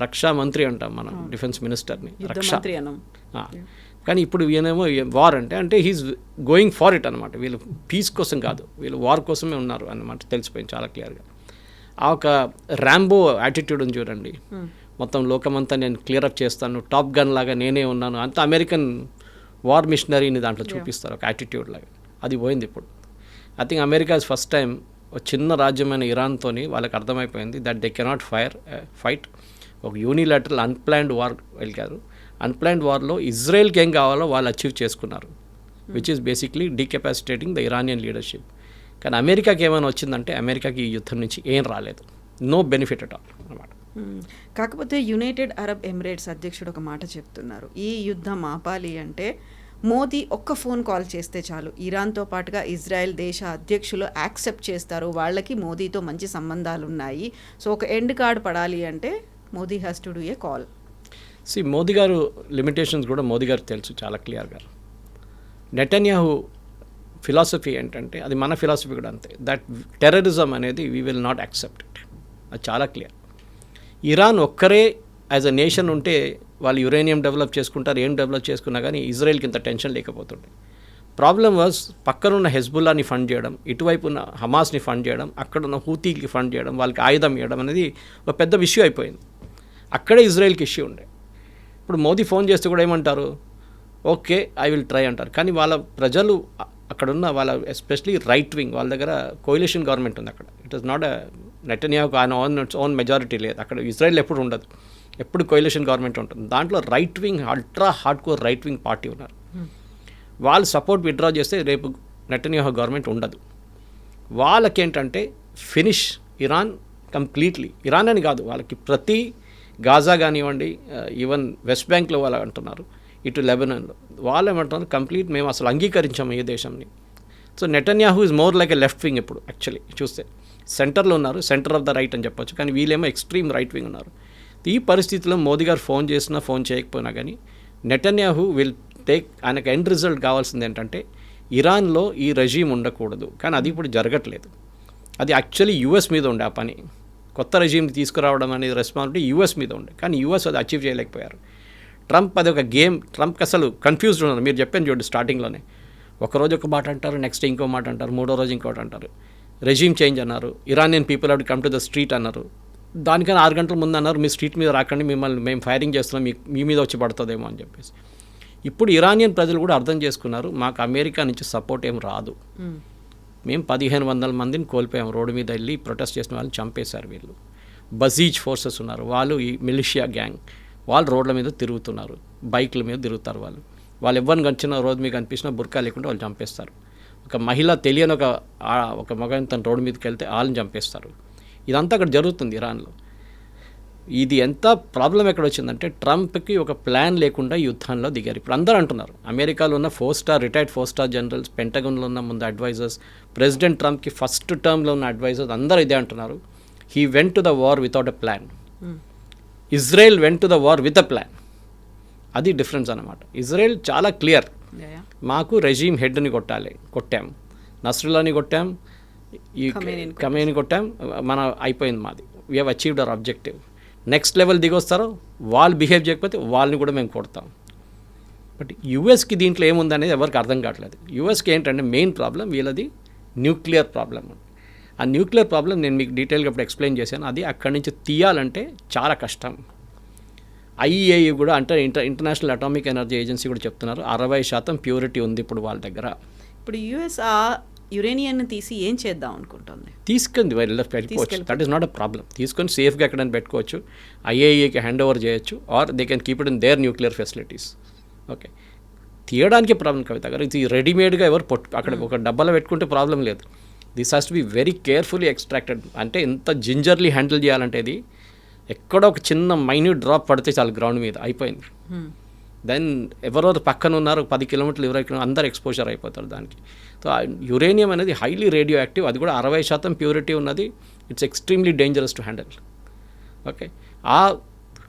రక్షా మంత్రి అంటాం మనం డిఫెన్స్ మినిస్టర్ని, రక్షా. కానీ ఇప్పుడు ఈయనేమో వార్ అంటే హీస్ గోయింగ్ ఫార్ ఇట్ అనమాట. వీళ్ళు పీస్ కోసం కాదు, వీళ్ళు వార్ కోసమే ఉన్నారు అన్నమాట తెలిసిపోయింది చాలా క్లియర్గా. ఆ ఒక ర్యాంబో యాటిట్యూడ్ ఉంది చూడండి, మొత్తం లోకమంతా నేను క్లియరప్ చేస్తాను, టాప్ గన్ లాగా నేనే ఉన్నాను, అంత అమెరికన్ వార్ మిషనరీని దాంట్లో చూపిస్తారు ఒక యాటిట్యూడ్ లాగా. అది పోయింది ఇప్పుడు. I think America first time ఒక చిన్న రాజ్యమైన ఇరాన్తోని వాళ్ళకి అర్థమైపోయింది దట్ దే కెనాట్ ఫైట్. ఒక యూనిలాటరల్ అన్ప్లాన్డ్ వార్ వెళ్ళారు. అన్ప్లాన్డ్ వార్లో ఇజ్రాయెల్కి ఏం కావాలో వాళ్ళు అచీవ్ చేసుకున్నారు, which is basically decapacitating the Iranian leadership. కానీ అమెరికాకి ఏమైనా వచ్చిందంటే అమెరికాకి ఈ యుద్ధం నుంచి ఏం రాలేదు, నో బెనిఫిట్ అట్ ఆల్ అనమాట. కాకపోతే యునైటెడ్ అరబ్ ఎమిరేట్స్ అధ్యక్షుడు ఒక మాట చెప్తున్నారు, ఈ యుద్ధం ఆపాలి అంటే మోదీ ఒక్క ఫోన్ కాల్ చేస్తే చాలు, ఇరాన్తో పాటుగా ఇజ్రాయెల్ దేశ అధ్యక్షులు యాక్సెప్ట్ చేస్తారు, వాళ్ళకి మోదీతో మంచి సంబంధాలు ఉన్నాయి. సో ఒక ఎండ్ కార్డ్ పడాలి అంటే Modi has to do a call. Modi గారు లిమిటేషన్స్ కూడా మోదీ గారు తెలుసు చాలా క్లియర్గా. నెటన్యాహు ఫిలాసఫీ ఏంటంటే అది మన ఫిలాసఫీ కూడా అంతే, దట్ టెర్రరిజం అనేది we will not accept it. అది చాలా క్లియర్. ఇరాన్ ఒక్కరే యాజ్ అ నేషన్ ఉంటే వాళ్ళు యురేనియం డెవలప్ చేసుకుంటారు, ఏం డెవలప్ చేసుకున్నా కానీ ఇజ్రాయెల్కి ఇంత టెన్షన్ లేకపోతుండే. ప్రాబ్లం వాజ్ పక్కనున్న హెజ్బుల్లాని ఫండ్ చేయడం, ఇటువైపు ఉన్న హమాస్ని ఫండ్ చేయడం, అక్కడున్న హూతీకి ఫండ్ చేయడం, వాళ్ళకి ఆయుధం ఇవ్వడం అనేది ఒక పెద్ద ఇష్యూ అయిపోయింది. అక్కడే ఇజ్రాయెల్కి ఇష్యూ ఉండే. ఇప్పుడు మోదీ ఫోన్ చేస్తే కూడా ఏమంటారు, ఓకే ఐ విల్ ట్రై అంటారు. కానీ వాళ్ళ ప్రజలు అక్కడున్న వాళ్ళ ఎస్పెషలీ రైట్ వింగ్ వాళ్ళ దగ్గర కోయిలేషన్ గవర్నమెంట్ ఉంది అక్కడ. ఇట్ ఈస్ నాట్ నెటన్యాహుకు ఆయన ఓన్ మెజారిటీ లేదు అక్కడ. ఇజ్రాయెల్ ఎప్పుడు ఉండదు, ఎప్పుడు కోయిలేషన్ గవర్నమెంట్ ఉంటుంది. దాంట్లో right wing ultra hard core right wing party ఉన్నారు. వాళ్ళు సపోర్ట్ విత్డ్రా చేస్తే రేపు నెటన్యాహు గవర్నమెంట్ ఉండదు. వాళ్ళకేంటంటే ఫినిష్ ఇరాన్ కంప్లీట్లీ. ఇరాన్ అని కాదు, వాళ్ళకి ప్రతి గాజా కానివ్వండి, ఈవెన్ వెస్ట్ బ్యాంక్లో వాళ్ళు అంటున్నారు, ఇటు లెబనాన్లో వాళ్ళు ఏమంటున్నారు, కంప్లీట్ మేము అసలు అంగీకరించాము ఏ దేశంని. So Netanyahu is more like a left wing ఇప్పుడు యాక్చువల్లీ చూస్తే. సెంటర్లో ఉన్నారు, సెంటర్ ఆఫ్ ద రైట్ అని చెప్పొచ్చు, కానీ వీళ్ళేమో ఎక్స్ట్రీమ్ రైట్ వింగ్ ఉన్నారు. ఈ పరిస్థితిలో మోదీ గారు ఫోన్ చేసినా ఫోన్ చేయకపోయినా కానీ నెటన్యాహు విల్ టేక్, ఆయనకు ఎండ్ రిజల్ట్ కావాల్సింది ఏంటంటే ఇరాన్లో ఈ రెజీమ్ ఉండకూడదు. కానీ అది ఇప్పుడు జరగట్లేదు. అది యాక్చువల్లీ యూఎస్ మీద ఉండే ఆ పని. కొత్త రెజీమ్ని తీసుకురావడం అనేది రెస్పాన్సిబిలిటీ యూఎస్ మీద ఉండే, కానీ యూఎస్ అది అచీవ్ చేయలేకపోయారు. ట్రంప్ అది ఒక గేమ్. ట్రంప్కి అసలు కన్ఫ్యూజ్డ్ ఉన్నారు. మీరు చెప్పాను చూడండి స్టార్టింగ్లోనే, ఒకరోజు ఒక మాట అంటారు, నెక్స్ట్ ఇంకో మాట అంటారు, మూడో రోజు ఇంకోటి అంటారు. రెజీమ్ చేంజ్ అన్నారు, Iranian people have to come to the street అన్నారు. దానికన్నా 6 గంటల ముందు అన్నారు మీ స్ట్రీట్ మీద రాకండి, మిమ్మల్ని మేము ఫైరింగ్ చేస్తున్నాం, మీ మీద వచ్చి పడుతుందేమో అని చెప్పేసి. ఇప్పుడు ఇరానియన్ ప్రజలు కూడా అర్థం చేసుకున్నారు, మాకు అమెరికా నుంచి సపోర్ట్ ఏం రాదు. మేము 1500 మందిని కోల్పోయాం. రోడ్డు మీద వెళ్ళి ప్రొటెస్ట్ చేసిన వాళ్ళని చంపేశారు వీళ్ళు. బజీజ్ ఫోర్సెస్ ఉన్నారు, వాళ్ళు ఈ మిలిషియా గ్యాంగ్, వాళ్ళు రోడ్ల మీద తిరుగుతున్నారు, బైక్ల మీద తిరుగుతారు. వాళ్ళు ఎవరిని కనిచిన రోడ్డు మీద కనిపించినా బుర్కా లేకుండా వాళ్ళు చంపేస్తారు. ఒక మహిళ తెలియని ఒక మగని తన రోడ్డు మీదకి వెళ్తే వాళ్ళని చంపేస్తారు. ఇదంతా అక్కడ జరుగుతుంది ఇరాన్లో. ఇది ఎంత ప్రాబ్లం ఎక్కడ వచ్చిందంటే ట్రంప్కి ఒక ప్లాన్ లేకుండా యుద్ధంలో దిగారు. ఇప్పుడు అందరూ అంటున్నారు, అమెరికాలో ఉన్న రిటైర్డ్ 4-స్టార్ జనరల్స్, పెంటగన్లో ఉన్న ముందు అడ్వైజర్స్, ప్రెసిడెంట్ ట్రంప్కి ఫస్ట్ టర్మ్లో ఉన్న అడ్వైజర్స్ అందరూ ఇదే అంటున్నారు, he went to the war without a plan. Israel went to the war with a plan. అది డిఫరెన్స్ అనమాట. ఇజ్రాయెల్ చాలా క్లియర్, మాకు రెజీమ్ హెడ్ని కొట్టాం, నస్రుల్లాని కొట్టాం, ఈ ఖమేని కొట్టాం, అయిపోయింది మాది, we have achieved our objective. Next level దిగొస్తారో వాళ్ళు బిహేవ్ చేయకపోతే వాళ్ళని కూడా మేము కొడతాం. బట్ యూఎస్కి దీంట్లో ఏముందనేది ఎవరికి అర్థం కావట్లేదు. యూఎస్కి ఏంటంటే మెయిన్ ప్రాబ్లం వీళ్ళది న్యూక్లియర్ ప్రాబ్లం. ఆ న్యూక్లియర్ ప్రాబ్లం నేను మీకు డీటెయిల్గా ఇప్పుడు ఎక్స్ప్లెయిన్ చేశాను. అది అక్కడి నుంచి తీయాలంటే చాలా కష్టం. ఐఈఏఈ కూడా అంటే ఇంటర్నేషనల్ అటామిక్ ఎనర్జీ ఏజెన్సీ కూడా చెప్తున్నారు 60% ప్యూరిటీ ఉంది ఇప్పుడు వాళ్ళ దగ్గర. ఇప్పుడు యుఎస్ ఆ యురేనియన్ని తీసి ఏం చేద్దాం అనుకుంటుంది? తీసుకుంది పెట్టుకోవచ్చు, that is not a problem. తీసుకొని సేఫ్గా ఎక్కడైనా పెట్టుకోవచ్చు, ఐఏఈకి హ్యాండ్ ఓవర్ చేయొచ్చు, or they can keep it in there nuclear facilities. Okay, తీయడానికి ప్రాబ్లం కవిత గారు. ఇది రెడీమేడ్గా ఎవరు అక్కడ ఒక డబ్బాలో పెట్టుకుంటే ప్రాబ్లం లేదు. This has to be very carefully extracted. అంటే ఎంత జింజర్లీ హ్యాండిల్ చేయాలంటే ఇది ఎక్కడో ఒక చిన్న మైన్యూట్ డ్రాప్ పడితే చాలు గ్రౌండ్ మీద అయిపోయింది. దెన్ ఎవరెవరు పక్కన ఉన్నారు 10 కిలోమీటర్లు 20 కిలోమీటర్లు అందరు ఎక్స్పోజర్ అయిపోతారు దానికి. సో యురేనియం అనేది హైలీ రేడియో యాక్టివ్, అది కూడా 60% ప్యూరిటీ ఉన్నది. It's extremely dangerous to handle. Okay,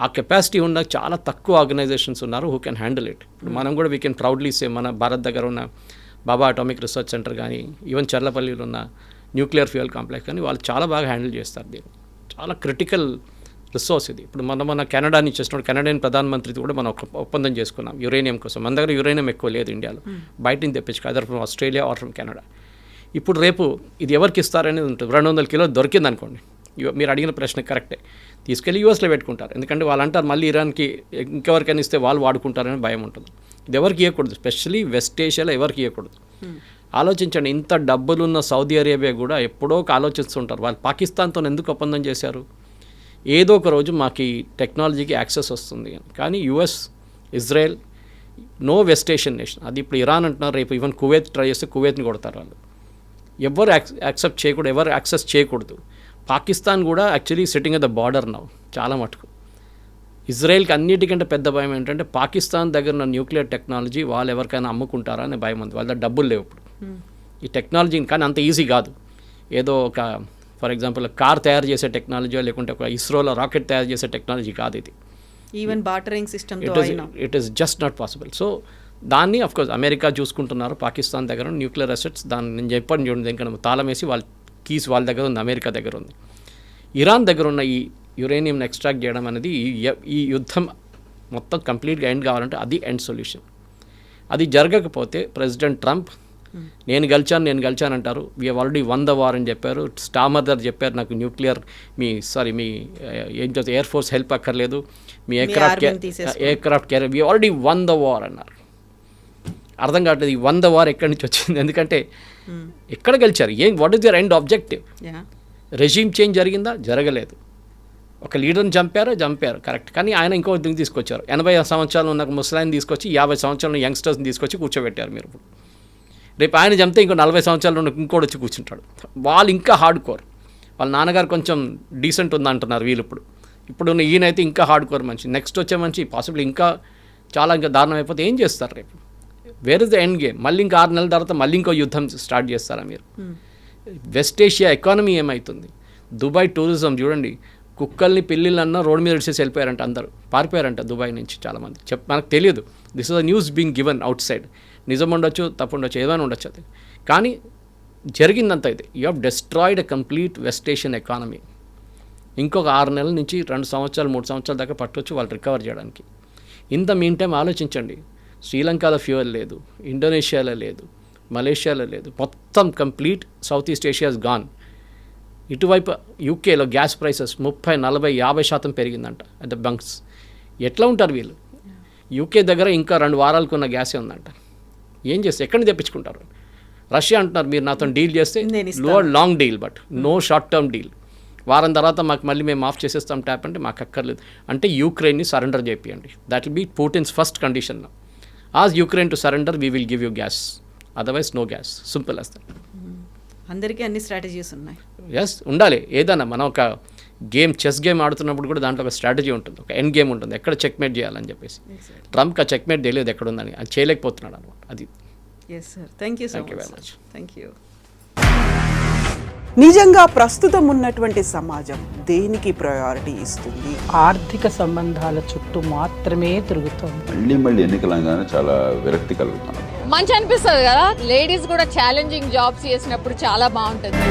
ఆ కెపాసిటీ ఉన్న చాలా తక్కువ ఆర్గనైజేషన్స్ ఉన్నారు హూ కెన్ హ్యాండిల్ ఇట్. ఇప్పుడు మనం కూడా వీ కెన్ ప్రౌడ్లీ సే మన భారత్ దగ్గర ఉన్న బాబా అటామిక్ రీసెర్చ్ సెంటర్ కానీ, ఈవెన్ చర్లపల్లిలో ఉన్న న్యూక్లియర్ ఫ్యూయల్ కాంప్లెక్స్ కానీ వాళ్ళు చాలా బాగా హ్యాండిల్ చేస్తారు దీన్ని. చాలా క్రిటికల్ రిసోర్స్ ఇది. ఇప్పుడు మన కెనడా నుంచి చేస్తున్నాడు, కెనడియన్ ప్రధానమంత్రితో కూడా మనం ఒప్పందం చేసుకున్నాం యురేనియం కోసం. మన దగ్గర యురేనియం ఎక్కువ లేదు ఇండియాలో, బయట నుంచి తెప్పించుకో, other from Australia or from Canada. ఇప్పుడు రేపు ఇది ఎవరికి ఇస్తారనేది ఉంటుంది. 200 కిలోలు దొరికింది అనుకోండి, మీరు అడిగిన ప్రశ్న కరెక్టే, తీసుకెళ్ళి యూఎస్లో పెట్టుకుంటారు. ఎందుకంటే వాళ్ళు అంటారు మళ్ళీ ఇరాన్కి ఇంకెవరికైనా ఇస్తే వాళ్ళు వాడుకుంటారని భయం ఉంటుంది. ఇది ఎవరికి ఇవ్వకూడదు, స్పెషల్లీ వెస్ట్ ఏషియాలో ఎవరికి ఇవ్వకూడదు. ఆలోచించండి, ఇంత డబ్బులున్న సౌదీ అరేబియా కూడా ఎప్పుడో ఒక ఆలోచిస్తుంటారు, వాళ్ళు పాకిస్తాన్తో ఎందుకు ఒప్పందం చేశారు, ఏదో ఒక రోజు మాకు ఈ టెక్నాలజీకి యాక్సెస్ వస్తుంది అని. కానీ US, Israel, no West Asian nation. అది ఇప్పుడు ఇరాన్ అంటున్నారు, రేపు ఈవెన్ కువైత్ ట్రై చేస్తే కువైత్ని కొడతారు వాళ్ళు. ఎవరు యాక్సెప్ట్ చేయకూడదు, ఎవరు యాక్సెస్ చేయకూడదు. పాకిస్తాన్ కూడా actually sitting at the border now చాలా మటుకు. ఇజ్రాయెల్కి అన్నిటికంటే పెద్ద భయం ఏంటంటే పాకిస్తాన్ దగ్గర ఉన్న న్యూక్లియర్ టెక్నాలజీ వాళ్ళు ఎవరికైనా అమ్ముకుంటారా అనే భయం ఉంది. వాళ్ళ డబ్బులు లేవు ఇప్పుడు ఈ టెక్నాలజీని. కానీ అంత ఈజీ కాదు. ఏదో ఒక ఫర్ ఎగ్జాంపుల్ కార్ తయారు చేసే టెక్నాలజీ లేకుంటే ఒక ఇస్రోలో రాకెట్ తయారు చేసే టెక్నాలజీ కాదు ఇది. Even bartering system it is just not possible. So దాన్ని అఫ్కోర్స్ అమెరికా చూసుకుంటున్నారు. పాకిస్తాన్ దగ్గర న్యూక్లియర్ అసెట్స్, దాన్ని నేను చెప్పాను చూడండి, ఇంకా తాళం వేసి వాళ్ళ కీస్ వాళ్ళ దగ్గర ఉంది, అమెరికా దగ్గర ఉంది. ఇరాన్ దగ్గర ఉన్న ఈ యురేనియంని ఎక్స్ట్రాక్ట్ చేయడం అనేది ఈ యుద్ధం మొత్తం కంప్లీట్గా ఎండ్ కావాలంటే అది ఎండ్ సొల్యూషన్. అది జరగకపోతే ప్రెసిడెంట్ ట్రంప్ నేను గెలిచాను అంటారు. We have already won the war అని చెప్పారు. స్టామర్దర్ చెప్పారు నాకు న్యూక్లియర్ మీ ఏం చేస్తే ఎయిర్ ఫోర్స్ హెల్ప్ అక్కర్లేదు, మీ aircraft carrier we already won the war అన్నారు. అర్థం కావట్లేదు ఈ వన్ ద వార్ ఎక్కడి నుంచి వచ్చింది. ఎందుకంటే ఎక్కడ గెలిచారు, what is your end objective? Regime change జరిగిందా? జరగలేదు. ఒక లీడర్ని చంపారు కరెక్ట్, కానీ ఆయన ఇంకో దీన్ని తీసుకొచ్చారు. 80 సంవత్సరాలు ఉన్న ముసలాయిని తీసుకొచ్చి 50 సంవత్సరాల యంగ్స్టర్స్ని తీసుకొచ్చి కూర్చోబెట్టారు మీరు ఇప్పుడు. రేపు ఆయన చంపితే ఇంకో 40 సంవత్సరాలు ఉన్న ఇంకోటి వచ్చి కూర్చుంటాడు. వాళ్ళు ఇంకా హార్డ్ కోర్. వాళ్ళ నాన్నగారు కొంచెం డీసెంట్ ఉందంటున్నారు వీళ్ళు ఇప్పుడు ఉన్న ఈయనైతే ఇంకా హార్డ్ కోర్ మనిషి. నెక్స్ట్ వచ్చే మనిషి పాసిబుల్ ఇంకా దారుణం అయిపోతే ఏం చేస్తారు రేపు? Where is the end game? మళ్ళీ ఇంకా 6 నెలల తర్వాత మళ్ళీ ఇంకో యుద్ధం స్టార్ట్ చేస్తారా మీరు? వెస్ట్ ఏషియా ఎకానమీ ఏమవుతుంది? దుబాయ్ టూరిజం చూడండి, కుక్కల్ని పిల్లిలన్నా రోడ్ మీద విడిచేసి వెళ్ళిపోయారంట, అందరూ పారిపోయారంట దుబాయ్ నుంచి చాలామంది. మనకు తెలియదు. This is the news being given out side. నిజం ఉండొచ్చు, తప్పు ఉండొచ్చు, ఏదైనా ఉండొచ్చు అది, కానీ జరిగిందంతా ఇది. You have destroyed a complete west Asian economy. ఇంకొక 6 నెలల నుంచి 2 సంవత్సరాలు 3 సంవత్సరాల దాకా పట్టవచ్చు వాళ్ళు రికవర్ చేయడానికి. ఇంత మీన్ టైం ఆలోచించండి, శ్రీలంకలో ఫ్యూయల్ లేదు, ఇండోనేషియాలో లేదు, మలేషియాలో లేదు, మొత్తం complete south east Asia is gone. ఇటువైపు యూకేలో గ్యాస్ ప్రైసెస్ 30, 40, 50% పెరిగిందంట అట్ ద బంక్స్. ఎట్లా ఉంటారు వీళ్ళు? యూకే దగ్గర ఇంకా 2 వారాలకు ఉన్న గ్యాసే ఉందంట. ఏం చేస్తే ఎక్కడి నుంచి తెప్పించుకుంటారు? రష్యా అంటున్నారు మీరు నాతో డీల్ చేస్తే long deal, but no short term deal. వారం తర్వాత మాకు మళ్ళీ మేము ఆఫ్ చేసేస్తాం ట్యాప్ అంటే మాకు అక్కర్లేదు. అంటే యూక్రెయిన్ని సరెండర్ చేపియండి. That will be Putin's first condition. Ask Ukraine to surrender we will give you gas, otherwise no gas. Simple as that. అందరికీ అన్ని స్ట్రాటజీస్ ఉన్నాయి. ఎస్, ఉండాలి. ఏదైనా మనం ఒక చెస్ గేమ్ ఆడుతున్నప్పుడు కూడా దాంట్లో ఒక స్ట్రాటజీ ఉంటుంది, ఒక ఎండ్ గేమ్ ఉంటుంది, ఎక్కడ చెక్మేట్ చేయాలని చెప్పేసి. ట్రంప్కి ఆ చెక్మేట్ తెలియదు ఎక్కడ ఉందని, అది చేయలేకపోతున్నాడు అనమాట. అది. Yes sir, thank you so Thank you very much. much. Thank you. నిజంగా ప్రస్తుతం ఉన్నటువంటి సమాజం దేనికి ప్రయారిటీ ఇస్తుంది? ఆర్థిక సంబంధాల చుట్టూ మాత్రమే తిరుగుతోంది. మళ్ళీ ఎన్నికలంగానే చాలా విరక్తి కలుగుతున్నాం. మంచి అనిపిస్తుంది కదా, లేడీస్ కూడా ఛాలెంజింగ్ జాబ్స్ చేసినప్పుడు చాలా బాగుంటుంది.